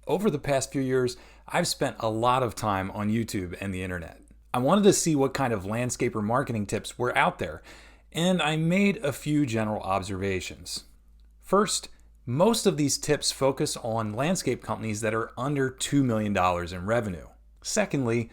Over the past few years, I've spent a lot of time on YouTube and the internet. I wanted to see what kind of landscaper marketing tips were out there, and I made a few general observations. First, most of these tips focus on landscape companies that are under $2 million in revenue. Secondly,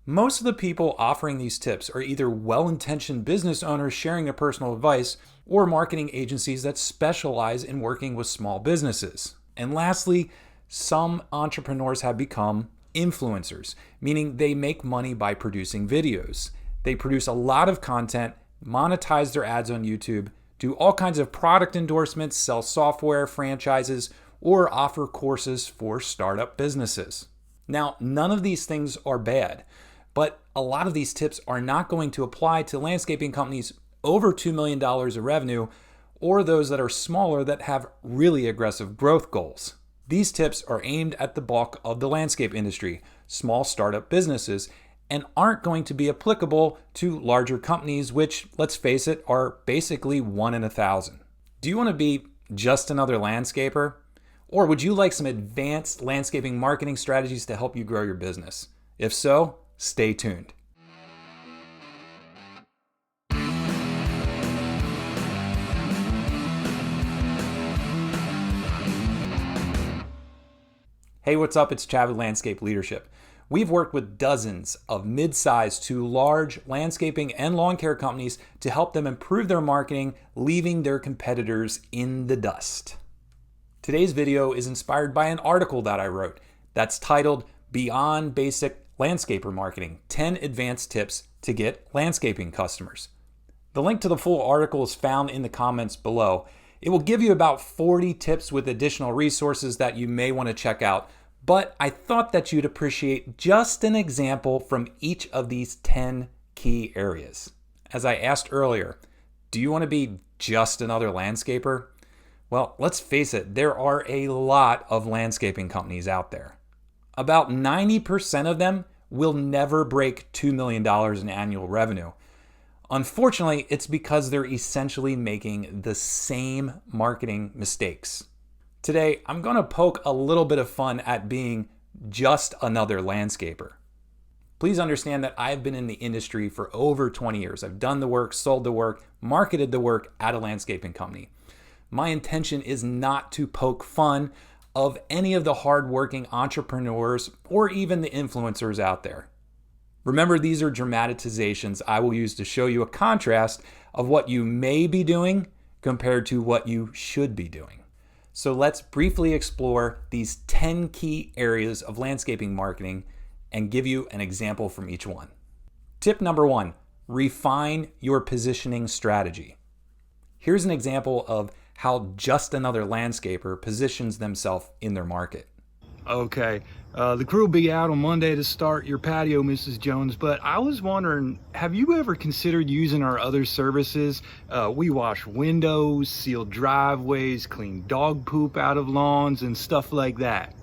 most of the people offering these tips are either well-intentioned business owners sharing their personal advice or marketing agencies that specialize in working with small businesses. And lastly, some entrepreneurs have become influencers, meaning they make money by producing videos. They produce a lot of content, monetize their ads on YouTube, do all kinds of product endorsements, sell software, franchises, or offer courses for startup businesses. Now, none of these things are bad, but a lot of these tips are not going to apply to landscaping companies over $2 million of revenue or those that are smaller that have really aggressive growth goals. These tips are aimed at the bulk of the landscape industry, small startup businesses, and aren't going to be applicable to larger companies, which, let's face it, are basically 1 in 1,000. Do you want to be just another landscaper? Or would you like some advanced landscaping marketing strategies to help you grow your business? If so, stay tuned. Hey, what's up? It's Chad with Landscape Leadership. We've worked with dozens of mid-sized to large landscaping and lawn care companies to help them improve their marketing, leaving their competitors in the dust. Today's video is inspired by an article that I wrote that's titled Beyond Basic Landscaper Marketing, 10 Advanced Tips to Get Landscaping Customers. The link to the full article is found in the comments below. It will give you about 40 tips with additional resources that you may want to check out, but I thought that you'd appreciate just an example from each of these 10 key areas. As I asked earlier, do you want to be just another landscaper? Well, let's face it, there are a lot of landscaping companies out there. About 90% of them will never break $2 million in annual revenue. Unfortunately, it's because they're essentially making the same marketing mistakes. Today, I'm going to poke a little bit of fun at being just another landscaper. Please understand that I've been in the industry for over 20 years. I've done the work, sold the work, marketed the work at a landscaping company. My intention is not to poke fun of any of the hardworking entrepreneurs or even the influencers out there. Remember, these are dramatizations I will use to show you a contrast of what you may be doing compared to what you should be doing. So let's briefly explore these 10 key areas of landscaping marketing and give you an example from each one. Tip number 1, refine your positioning strategy. Here's an example of how just another landscaper positions themselves in their market. Okay, the crew will be out on Monday to start your patio, Mrs. Jones, but I was wondering, have you ever considered using our other services? We wash windows, seal driveways, clean dog poop out of lawns, and stuff like that.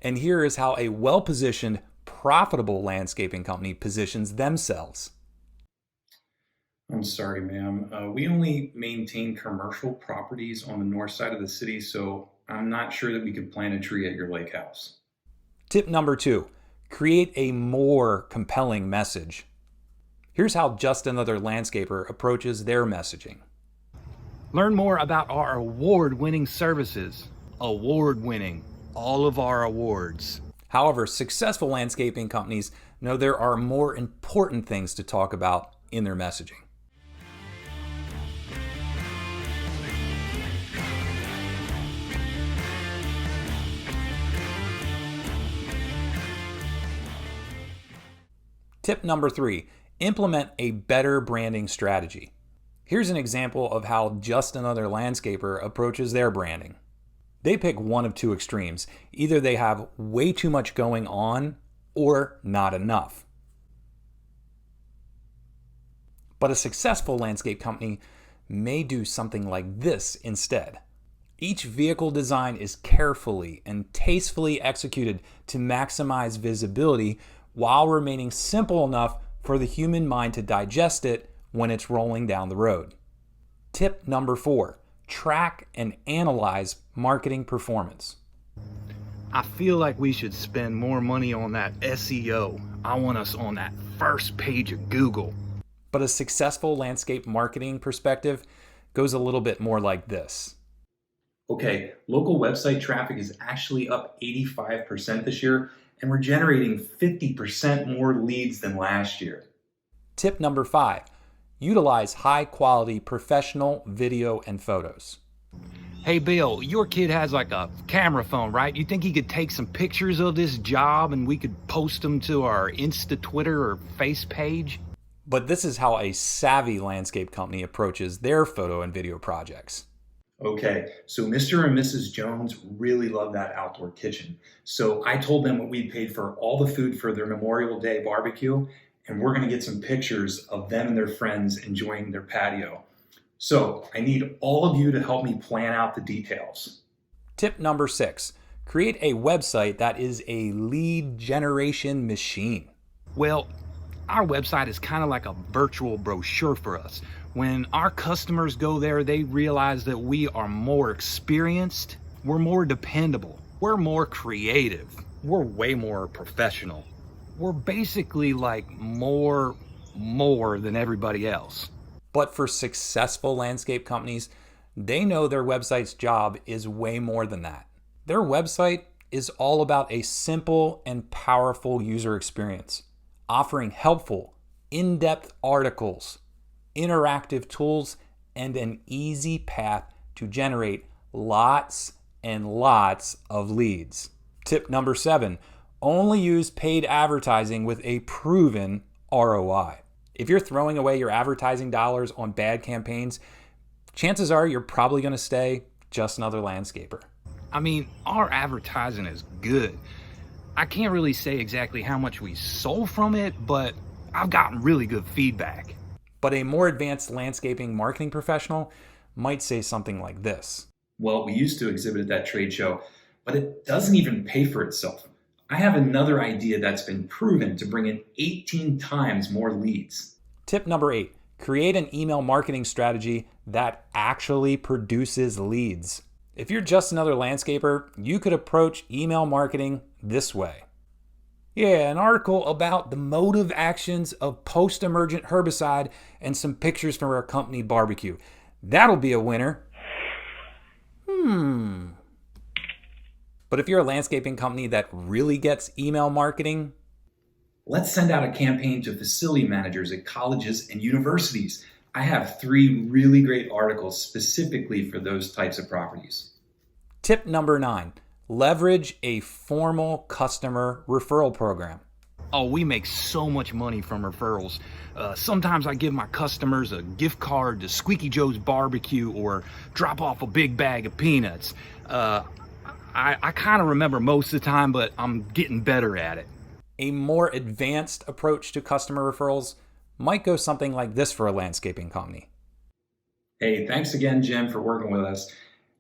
And here is how a well-positioned, profitable landscaping company positions themselves. I'm sorry, ma'am. We only maintain commercial properties on the north side of the city, so I'm not sure that we could plant a tree at your lake house. Tip number 2, create a more compelling message. Here's how just another landscaper approaches their messaging. Learn more about our award-winning services. Award-winning. All of our awards. However, successful landscaping companies know there are more important things to talk about in their messaging. Tip number 3, implement a better branding strategy. Here's an example of how just another landscaper approaches their branding. They pick one of two extremes. Either they have way too much going on or not enough. But a successful landscape company may do something like this instead. Each vehicle design is carefully and tastefully executed to maximize visibility while remaining simple enough for the human mind to digest it when it's rolling down the road. Tip number 4, track and analyze marketing performance. I feel like we should spend more money on that SEO. I want us on that first page of Google. But a successful landscape marketing perspective goes a little bit more like this. Okay, local website traffic is actually up 85% this year, and we're generating 50% more leads than last year. Tip number 5, utilize high quality professional video and photos. Hey Bill, your kid has like a camera phone, right? You think he could take some pictures of this job and we could post them to our Insta, Twitter, or Face page? But this is how a savvy landscape company approaches their photo and video projects. Okay, so Mr. and Mrs. Jones really love that outdoor kitchen. So I told them what we paid for all the food for their Memorial Day barbecue, and we're gonna get some pictures of them and their friends enjoying their patio. So I need all of you to help me plan out the details. Tip number 6, create a website that is a lead generation machine. Well, our website is kind of like a virtual brochure for us. When our customers go there, they realize that we are more experienced, we're more dependable, we're more creative, we're way more professional. We're basically like more than everybody else. But for successful landscape companies, they know their website's job is way more than that. Their website is all about a simple and powerful user experience, offering helpful, in-depth articles, interactive tools, and an easy path to generate lots and lots of leads. Tip number 7, only use paid advertising with a proven ROI. If you're throwing away your advertising dollars on bad campaigns, chances are you're probably going to stay just another landscaper. I mean, our advertising is good. I can't really say exactly how much we sold from it, but I've gotten really good feedback. But a more advanced landscaping marketing professional might say something like this. Well, we used to exhibit at that trade show, but it doesn't even pay for itself. I have another idea that's been proven to bring in 18 times more leads. Tip number 8, create an email marketing strategy that actually produces leads. If you're just another landscaper, you could approach email marketing this way. Yeah, an article about the motive actions of post-emergent herbicide and some pictures from our company barbecue. That'll be a winner. But if you're a landscaping company that really gets email marketing, let's send out a campaign to facility managers at colleges and universities. I have 3 really great articles specifically for those types of properties. Tip number 9, leverage a formal customer referral program. Oh, we make so much money from referrals. Sometimes I give my customers a gift card to Squeaky Joe's Barbecue or drop off a big bag of peanuts. I kind of remember most of the time, but I'm getting better at it. A more advanced approach to customer referrals might go something like this for a landscaping company. Hey, thanks again, Jim, for working with us.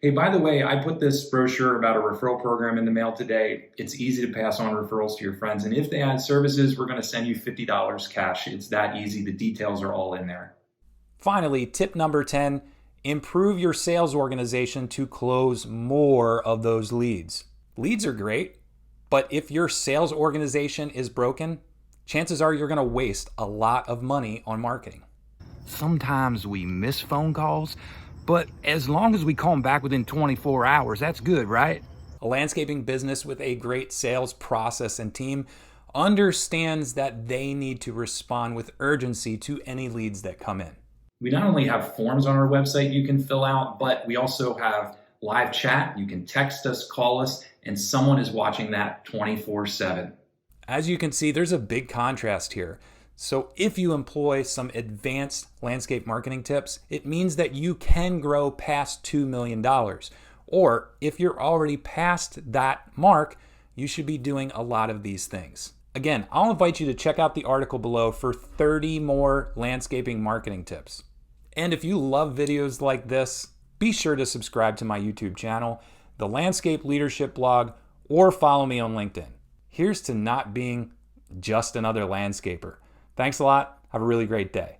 Hey, by the way, I put this brochure about a referral program in the mail today. It's easy to pass on referrals to your friends. And if they add services, we're going to send you $50 cash. It's that easy. The details are all in there. Finally, tip number 10, improve your sales organization to close more of those leads. Leads are great, but if your sales organization is broken, chances are you're going to waste a lot of money on marketing. Sometimes we miss phone calls, but as long as we call them back within 24 hours, that's good, right? A landscaping business with a great sales process and team understands that they need to respond with urgency to any leads that come in. We not only have forms on our website you can fill out, but we also have live chat. You can text us, call us, and someone is watching that 24/7. As you can see, there's a big contrast here. So if you employ some advanced landscape marketing tips, it means that you can grow past $2 million. Or if you're already past that mark, you should be doing a lot of these things. Again, I'll invite you to check out the article below for 30 more landscaping marketing tips. And if you love videos like this, be sure to subscribe to my YouTube channel, the Landscape Leadership blog, or follow me on LinkedIn. Here's to not being just another landscaper. Thanks a lot. Have a really great day.